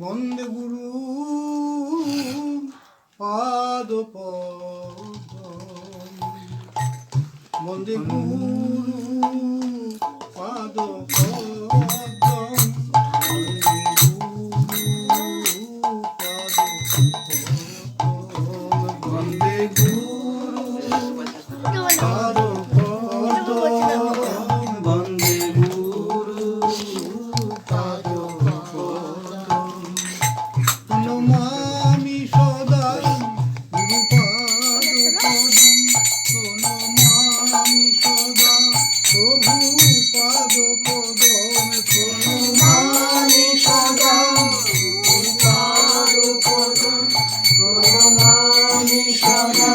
বন্দে গুরু পাদ বন্দে গুরু পাদ বন্দে গুরু পাদ বন্দে গুরু পাদ প্রণমামি সদা গুরু পাদ প্রণমামি সদা প্রভু পাদ প্রণমামি সদা গুরু পাদ প্রণমামি সদা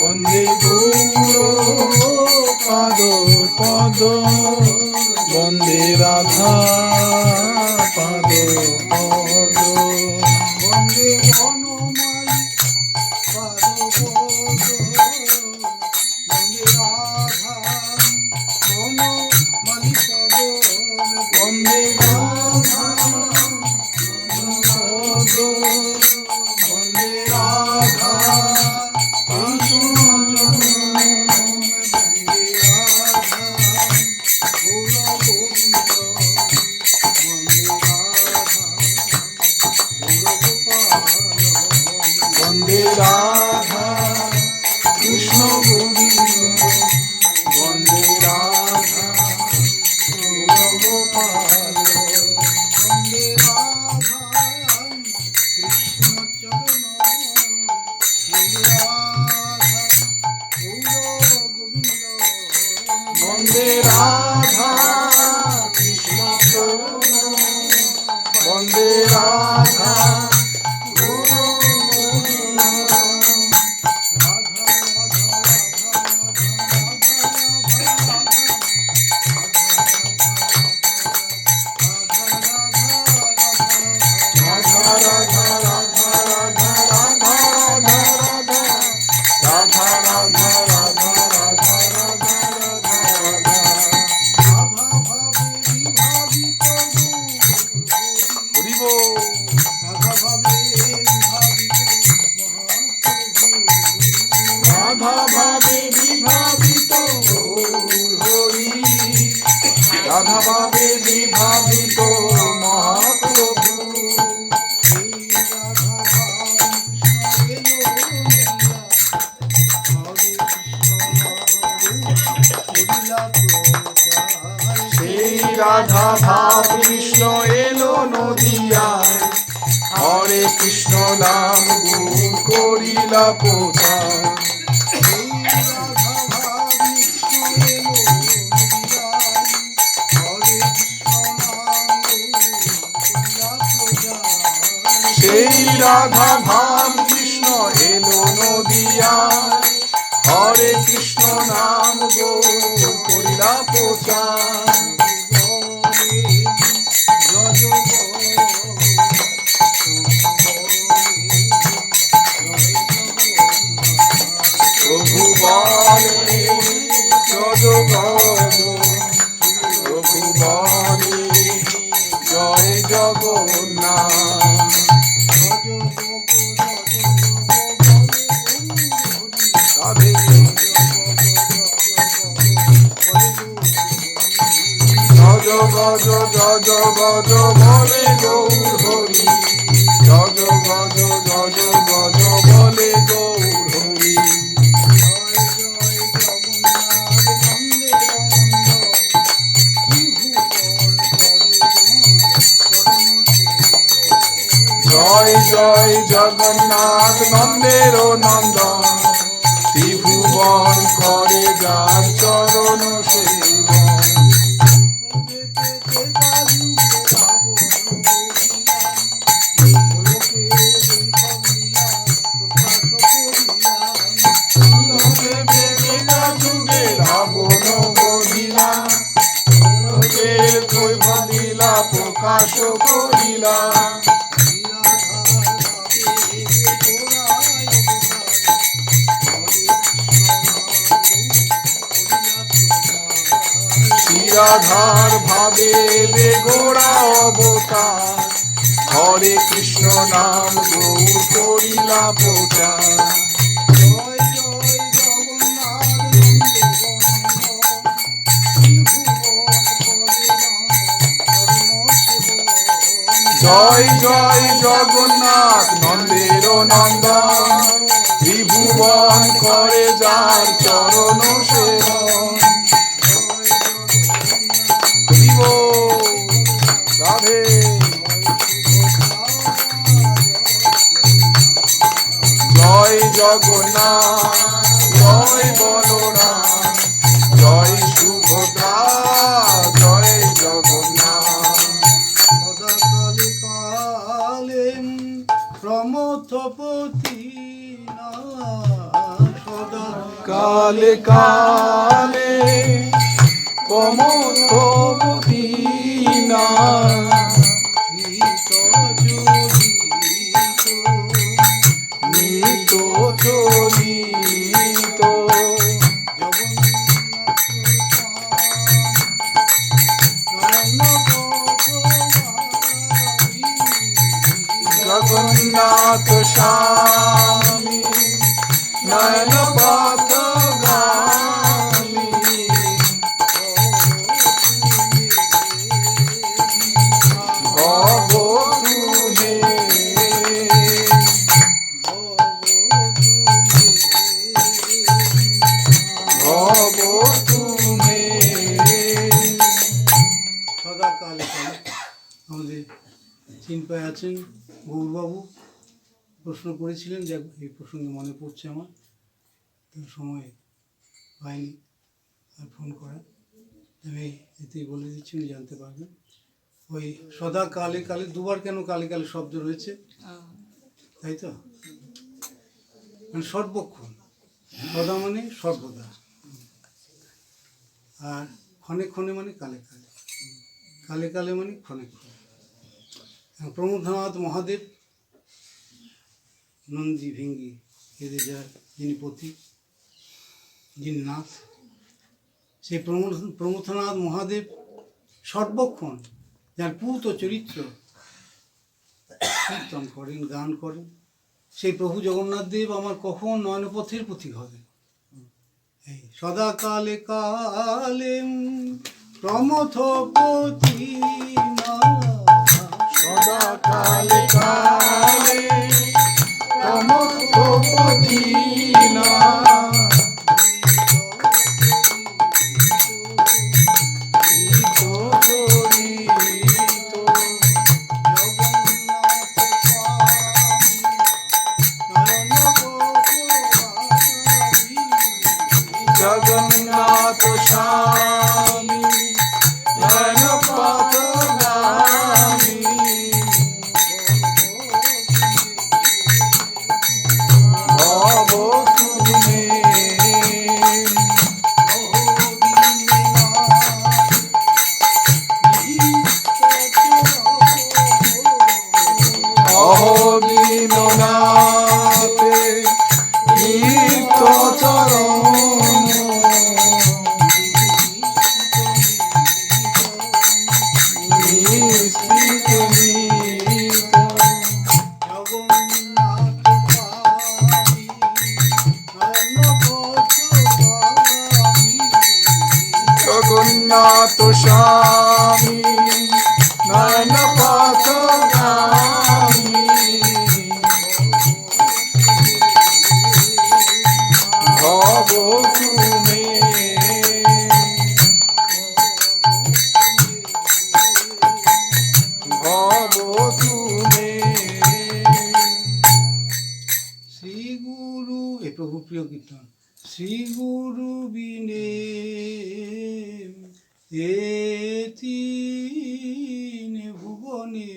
বন্দে গুরু পাদ পদ বন্দে রাধা পাদ পদ বন্দে বনমালী পাদ পদ বন্দে রাধা বনমালী পদ বন্দে রাধা পদ বন্দে রাধা বন্দে রাধা কৃষ্ণ গোবিন্দ বন্দে রাধা গোপাল বন্দে রাধা কৃষ্ণ চরণ বন্দে রাধা গোবিন্দ বন্দে রাধা কৃষ্ণ চরণ বন্দে রাধা রাধা ভাবে বিভাবিত হরি রাধা ভাবে বিভাবিত মহাপ্রভু সেই রাধা ভাব কৃষ্ণ এলো নদিয়ায় হরে কৃষ্ণ নাম গুণ করিলা প্রচার সেই রাধা ভাব কৃষ্ণ এলো নদিয়ায় হরে কৃষ্ণ নাম গৌর করিলা প্রচার প্রভু বলে জয় প্রভু বলে জয় জগন্নাথ গজ গজ গজ বলে গৌর হরি গজ গজ গজ গজ বলে গৌর হরি জয় জয় জগন্নাথ নন্দের নন্দন ত্রিভুবন করে যার চরণ সেবন রাবণ বধিলা বাস করিলাম। শ্রীরাধার ভাবে গোড়া অবতার, হরে কৃষ্ণ নাম গৌর করিলা প্রচার। জয় জয় জগন্নাথ নন্দের নন্দন, ত্রিভুবন করে যার চরণ সেবন। রাধে জয় জগন্নাথ, জয় বলরাম, জয় সুভদ্রা, জয় জগন্নাথ। প্রমথপতি সদা কালে কালে প্রমথপতি না, নিত চলিত জগন্নাথ স্বামী নয়ন পথগামী। ভব তুহে ভব তুহে। সদা কালে কালে আমাদের চিন্তায় আছেন গৌরবাবু, প্রশ্ন করেছিলেন, যে এই প্রসঙ্গে মনে পড়ছে আমার, তো সময় হয়নি আর ফোন করার, আমি এতেই বলে দিচ্ছি, উনি জানতে পারবেন। ওই সদা কালে কালে, দুবার কেন কালে কালে শব্দ রয়েছে, তাই তো, মানে সর্বক্ষণ, সদা মানে সর্বদা, আর ক্ষণে ক্ষণে মানে কালে কালে, কালে কালে মানে ক্ষণে ক্ষণে। প্রমথনাথ মহাদেব নন্দী ভেঙ্গি এদের যার যিনি পতি, যিনি নাথ, সেই প্রমথনাথ মহাদেব সর্বক্ষণ যার পূত চরিত্র কীর্তন করেন, গান করেন, সেই প্রভু জগন্নাথ দেব আমার কখন নয়নপথের পথিক হবে। এই সদা কালে কালে প্রমথপতি সদা কালে কালে প্রমথপতি না, নিত চলিত জগন্নাথ স্বামী নয়ন পথগামী। ভব তুহে অহদিননাথে নিত্য চরণ, নিশ্চিত নিত জগন্নাথ স্বামী নয়ন পথগামী। ভব তুমে ভব তুমে। শ্রী গুরু, এ প্রভু প্রিয় কীর্তন, শ্রী গুরু বিনে এতিনে ভুবনে,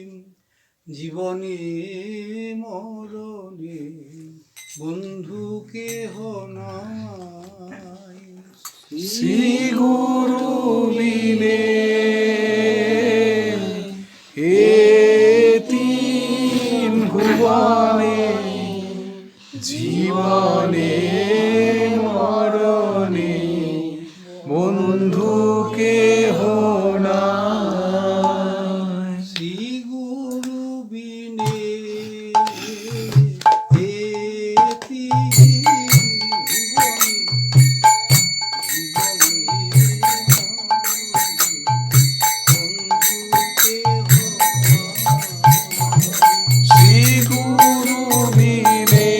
জীবনে মরণে বন্ধু কেহ নাই। শ্রী গুরু বিনে ভুবনে জীবনে মরণে বন্ধু কেহ নাই। শ্রী গুরু বিনে এতি ভুবনে শ্রী গুরু বিনে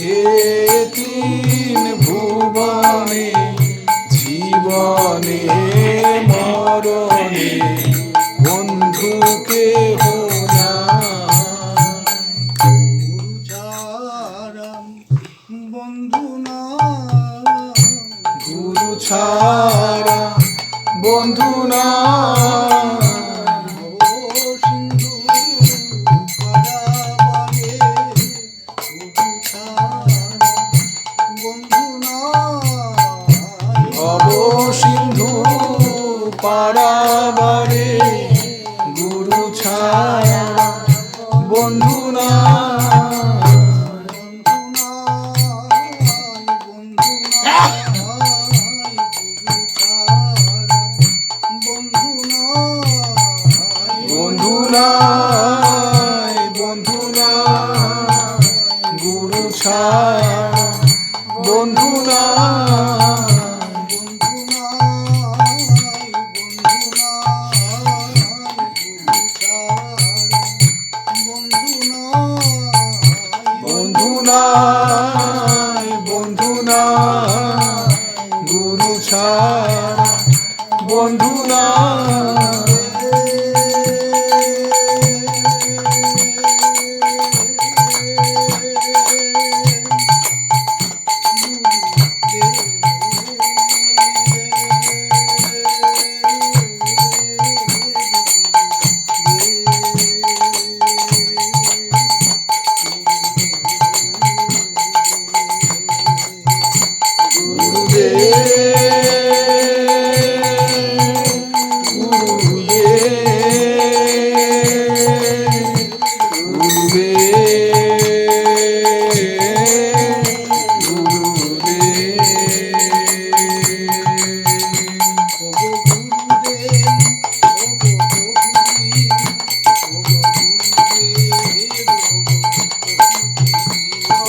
এ তিন ভুবনে জীবনে মরণে বন্ধু কেহ নাই। গুরু ছাড়া বন্ধু না গুরু ছাড়া বন্ধু না সিন্ধু পারাবারে গুরু ছাড়া বন্ধু না ভব সিন্ধু পারাবারে গুরু ছাড়া বন্ধু না। বন্ধু নাই বন্ধু নাই গুরু ছাড়া বন্ধু নাই। বন্ধু নাই বন্ধু নাই গুরু ছাড়া বন্ধু নাই।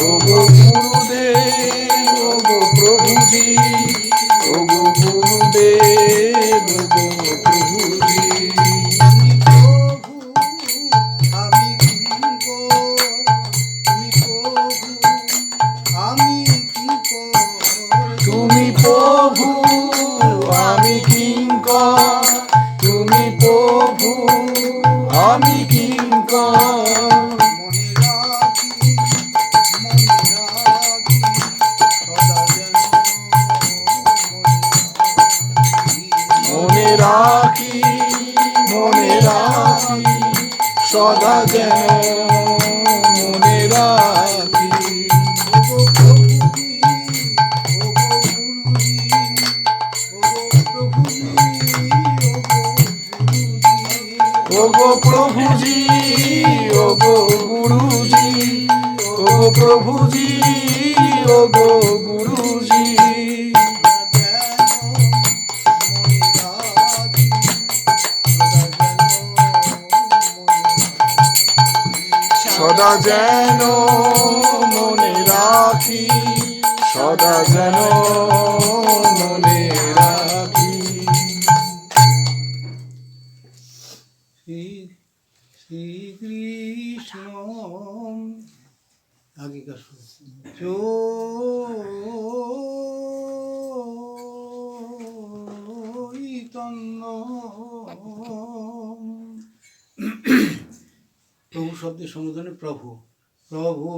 ওগো গুরুদেব ওগো প্রভুজি ওগো গুরুদেব ওগো প্রভুজি। তুমি প্রভু আমি কিঙ্কর তুমি প্রভু আমি কিঙ্কর। মনে রাখি সদা যেন মনে রাখি। ওগো প্রভুজি ওগো গুরুজি ওগো প্রভুজি ওগো গুরুজি। সদা যেন মনে রাখি সদা যেন মনে রাখি। শ্রীকৃষ্ণ আগেকার চৈতন্য প্রভু শব্দের সমাধানে প্রভু প্রভু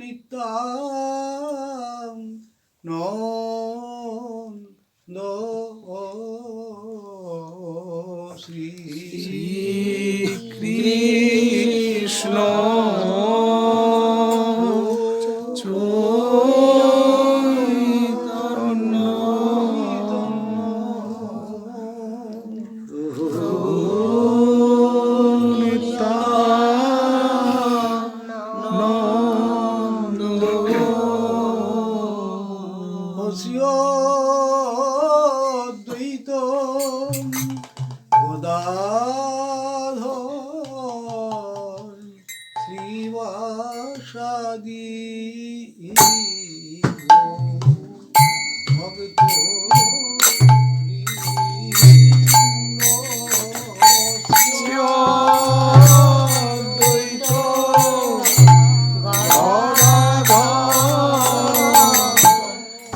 নিত্যানন্দ শ্রী কৃষ্ণ চৈতন্য গদাধর শ্রীবাসাদি ভক্ত দ্বৈত গদাধর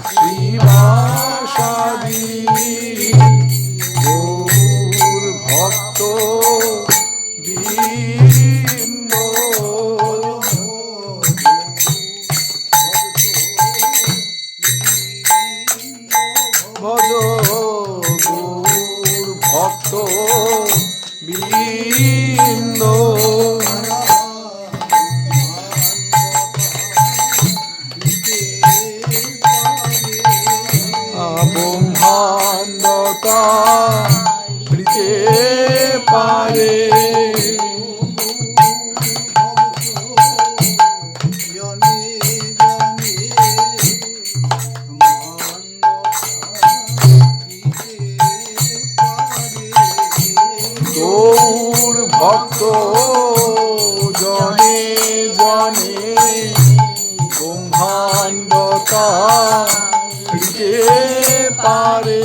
শ্রীবাসাদি গৌর ভক্ত বৃন্দ ভজ গৌর ভক্ত বৃন্দ ব্রহ্মাণ্ডতা হৃতে পারে গৌর ভক্ত জনে জনে ব্রহ্মাণ্ডতা হৃতে পারে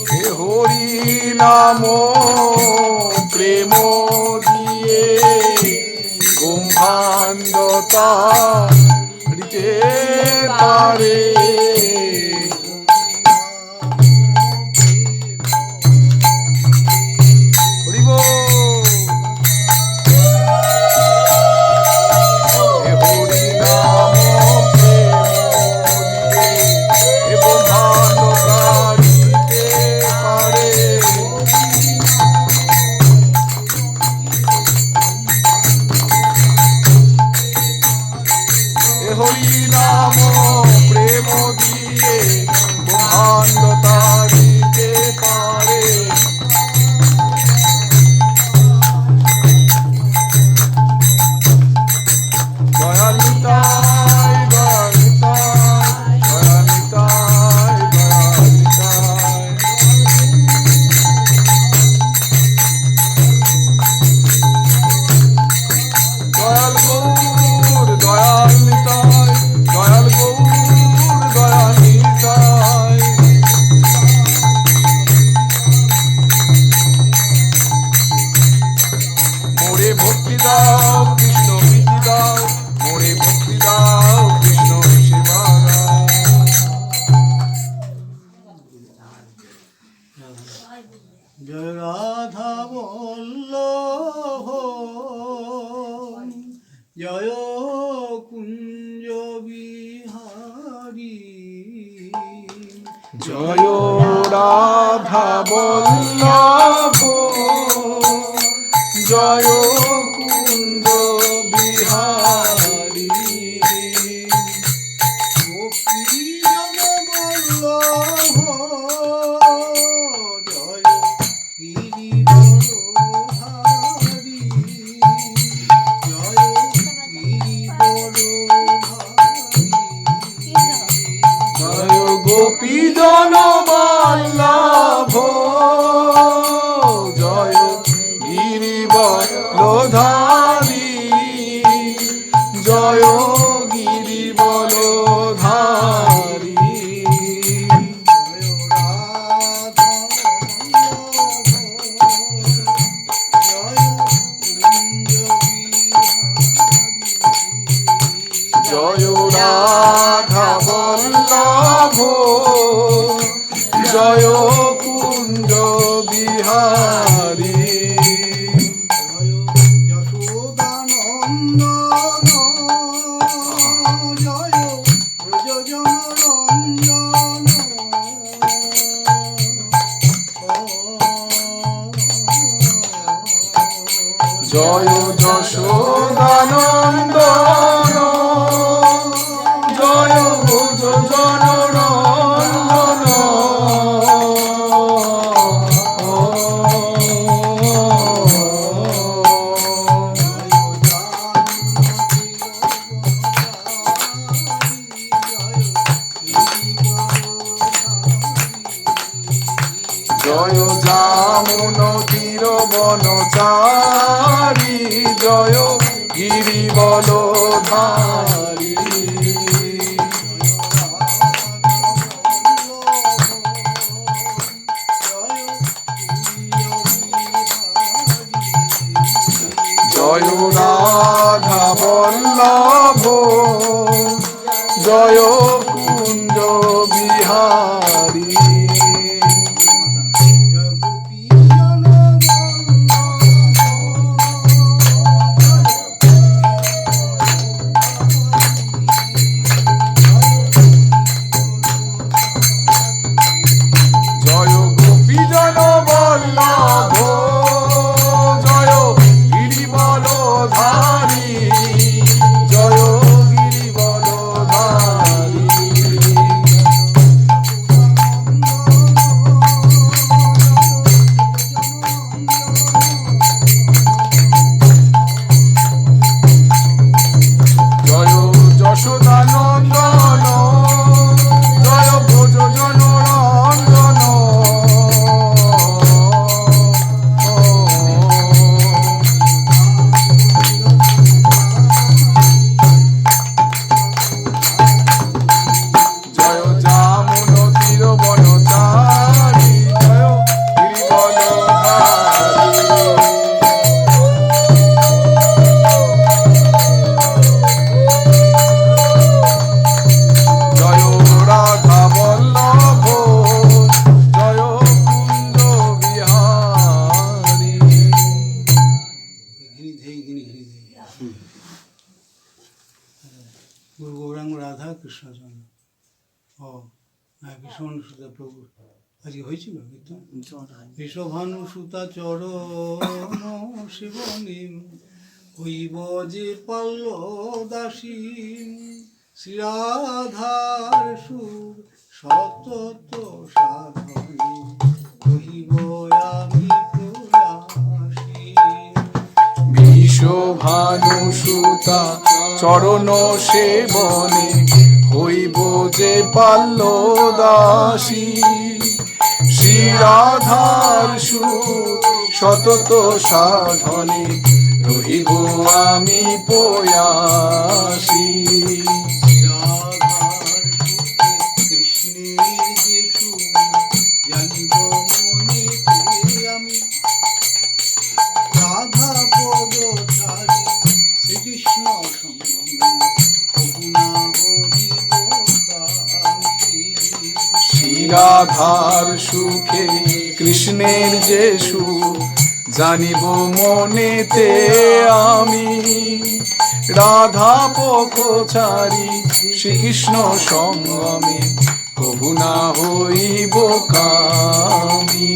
হে হরি নাম প্রেম দিয়ে ব্রহ্মাণ্ডতা হৃতে পারে হরি বল। হে হরি নাম প্রেম দিয়ে হে ব্রহ্মাণ্ডতা হৃতে পারে হে হরি নাম প্রেম দিয়ে ব্রহ্মাণ্ডতা হৃতে পারে দয়ালিতায় দয়ালিতায় দয়ালিতায় দয়ালিতায় দয়াল গৌর দয়ালিতায় দয়াল গৌর দয়ালিতায় মোরে ভক্তি দাও কৃষ্ণ প্রীতি দাও মোরে ভক্তি দাও কৃষ্ণ সেবা দাও জয় রাধা বল্লভ জয় কুঞ্জ বিহারী জয় রাধা বল্লভ জয় কুঞ্জ বিহারী গোপী জনবল্লভ জয় গিরিবরধারী জয় গিরিবরধারী জয় গোপী জন বল্লভ জয় গিরিবরধারী জয় গিরিবরধারী জয় রাধা বল্লভ জয় কুঞ্জ বিহারী যশোদানন্দন জয় ব্রজজনরঞ্জন জয় যশোদানন্দন জয় ভোজ জনরঞ্জন জয় গিরিবলধারী। জয় রাধা বল্লভ জয় কুঞ্জ বিহারী। জয় গোপীজন বল্লভ জয় গিরিবলধারী জয় গিরিবলধারী। জয় যশোদানন্দন জয় ভোজন রঞ্জন। জয় যামুন তীর বনচারী জয় গিরিবলধারী। জয় রাধা বল্লভ জয় কুঞ্জ বিহারী। গুরু গৌরাঙ্গ রাধা কৃষ্ণচন্দ্র। ও হ্যাঁ, বিশ্বভানু সুতা প্রভু আজকে হয়েছিল কীর্তন। বিশ্বভানু সুতা চরণ শিবনীম হইব যে পাল্ল দাসী শ্রীরাধার সুর সতত সাধনী হইব আমি প্রয়াসী। বিশ্বভানু সুতা চরণ সেবনে হইব যে পাল্ল দাসী শ্রীরাধার সুর সতত সাধনে রহিব আমি প্রয়াসী। কৃষ্ণের যে সুর জানিব মনেতে আমি রাধা পদ ছাড়ি শ্রীকৃষ্ণ সঙ্গমে করুণা হরিব কামি। শ্রীরাধার সুখে কৃষ্ণের যে সুর জানিব মনেতে আমি রাধা পথচারী শ্রীকৃষ্ণ সঙ্গমে কবু না হইব কামি।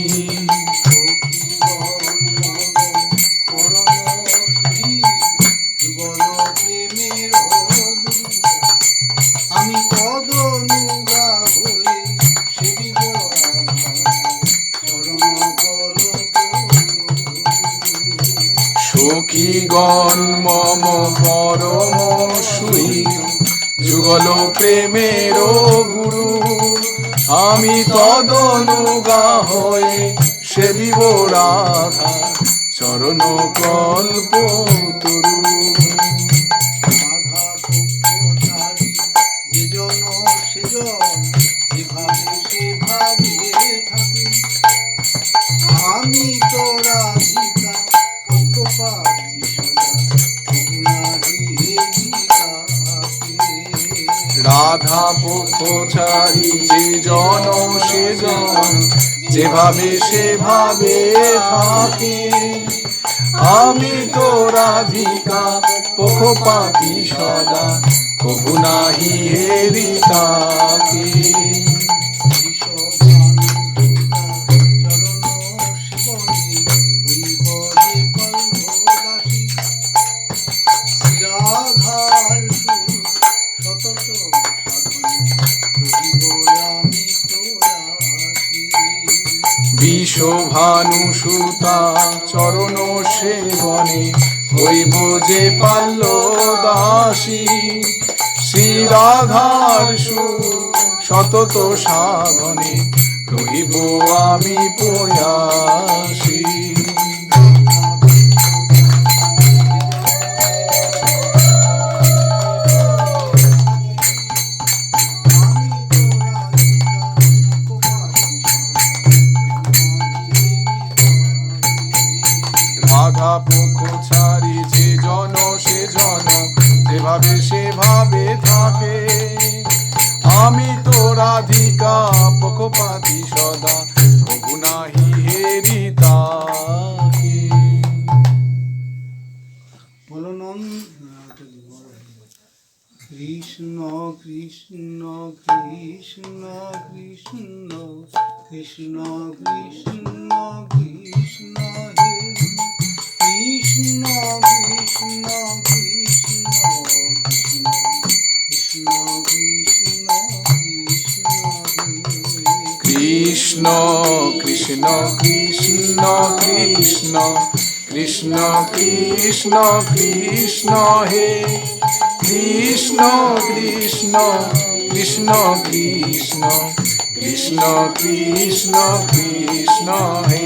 আমি তদনুগা হয়ে সেবিব চরণ কলপ। সখীগণ মম পরম সুই যুগল প্রেমের গুরু আমি তদনুগা হয়ে সেবিব রাধা চরণ কল্প তরু। রাধা পক্ষচারী যেজন সেজন যেভাবে সেভাবে থাকি আমি তো রাধিকা পক্ষপাতি সদা করুণারি দিকাকে। রাধা পথচারী যে জন সে জন যেভাবে সেভাবে থাকে আমি তো রাধিকা পক্ষপাতি সদা কবু নাহি হেরি তাকে। বিশ্বভানু সুতা চরণ সেবনে হইব যে পাল্ল দাসী শ্রীরাধার সুর সতত সাধনে রহিব আমি প্রয়াসী। বলো কৃষ্ণ কৃষ্ণ কৃষ্ণ কৃষ্ণ কৃষ্ণ কৃষ্ণ কৃষ্ণ হে কৃষ্ণ কৃষ্ণ কৃষ্ণ কৃষ্ণ কৃষ্ণ কৃষ্ণ কৃষ্ণ কৃষ্ণ কৃষ্ণ কৃষ্ণ কৃষ্ণ কৃষ্ণ হে কৃষ্ণ কৃষ্ণ কৃষ্ণ কৃষ্ণ কৃষ্ণ কৃষ্ণ কৃষ্ণ হে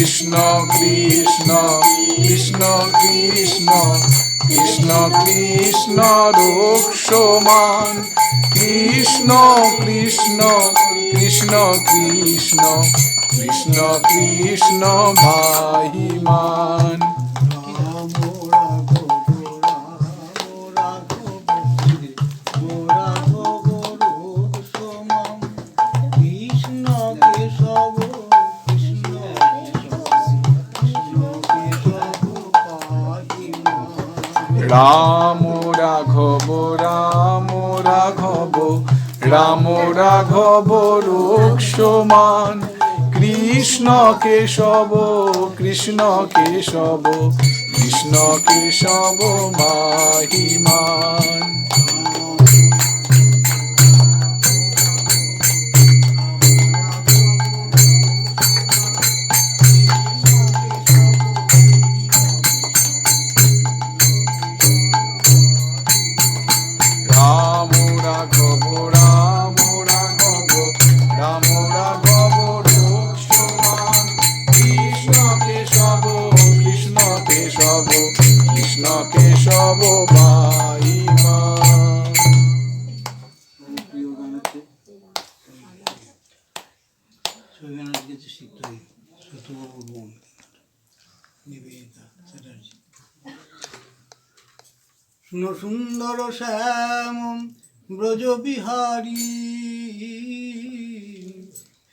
কৃষ্ণ কৃষ্ণ কৃষ্ণ কৃষ্ণ কৃষ্ণ লোক সমান কৃষ্ণ কৃষ্ণ কৃষ্ণ কৃষ্ণ কৃষ্ণ কৃষ্ণ কৃষ্ণ কৃষ্ণ রূপ সমান কৃষ্ণ কৃষ্ণ কৃষ্ণ কৃষ্ণ কৃষ্ণ কৃষ্ণ ভাইমান রাম রাঘব রাম রাঘব রাম রাঘব রূপ সমান কৃষ্ণ কেশব কৃষ্ণ কেশব কৃষ্ণ কেশব মাহিমান রাম রাঘব রাম রাঘব রাম রাঘব রূপ সমান কৃষ্ণ কেশব কৃষ্ণ কেশব কৃষ্ণ কেশব ভাইমান প্রিয় গান আছে সেই গান আজকে শিখতে হবে সত্যবাবুর বোন নিবেদিতা চ্যাটার্জি শুনো সুন্দর শ্যাম ব্রজবিহারী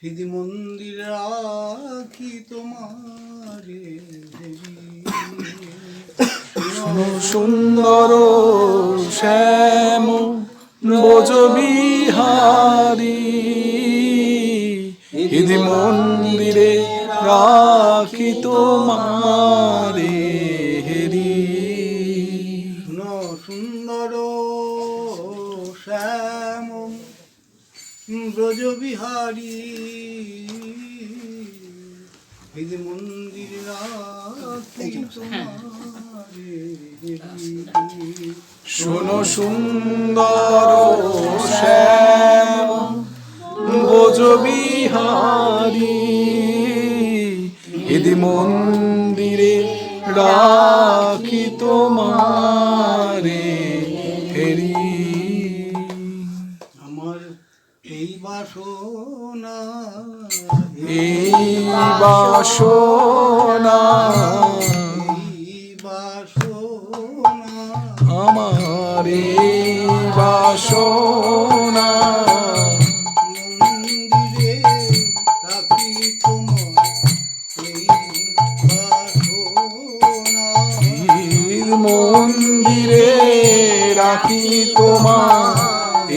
হৃদি মন্দির রাখি তোমারে শোনো সুন্দর শ্যাম ব্রজবিহারী হৃদি মন্দিরে রাখি তোমারে হেরি শুনো সুন্দর শ্যাম ব্রজবিহারী হৃদি মন্দির রাখি তোমারে শোনো সুন্দর শ্যাম ব্রজবিহারী হৃদি মন্দিরে রাখি তোমারে হেরি আমার এই বাসনা এই বাসনা এই বাসনা আমার এই বাসনা মন্দিরে রাখি তোমার এই বাসনা মন্দিরে রাখি তোমার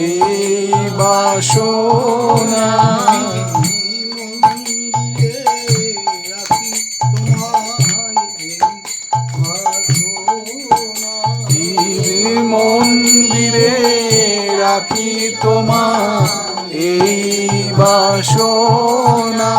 এই বাসনা মন্দিরে রাখি তোমার এই বাসনা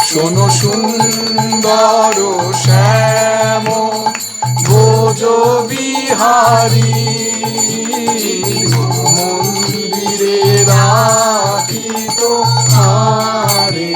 শোনো সুন্দর শ্যাম ব্রজবিহারী মন্দিরে রাখি তোমারে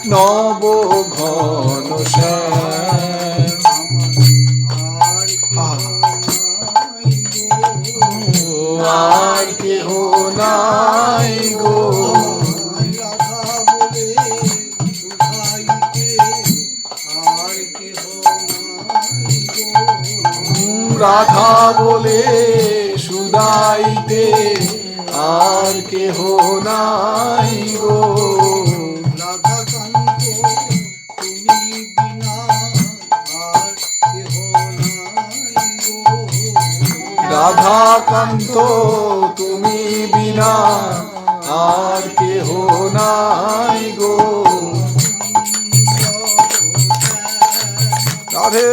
নব ঘন শ্যাম আর কেহ নাই গো রাধা বলে সুদাইতে আর কেহ নাই গো রাধাকান্ত তুমি বিনা আর কেহ নাই গো রাধে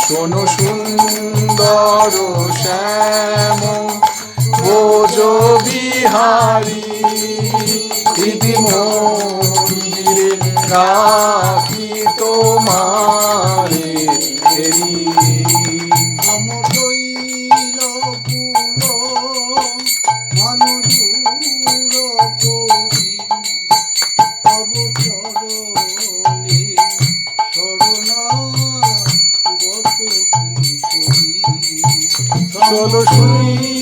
শোনো সুন্দর শ্যাম ভোজ বিহারী হৃদি মন্দিরে রাখি তোমারে হেরি চলো শুনি